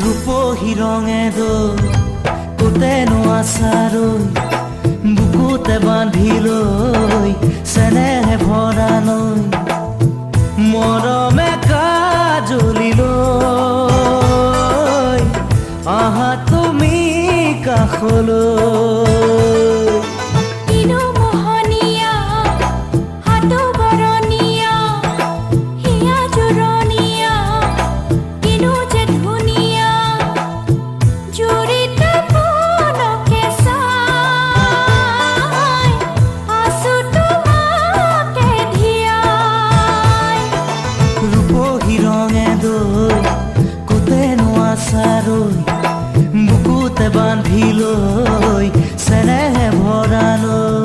ৰূপহী ৰঙে দৈ কোতেনো আচাৰৈ বুকুতে বান্ধি লৈ চেনেহে ভৰা নৈ মৰমে কাজলি লৈ আহা তুমি কাষলৈ বুকুতে বান্ধি লৈ চেনেহে ভৰা লৈ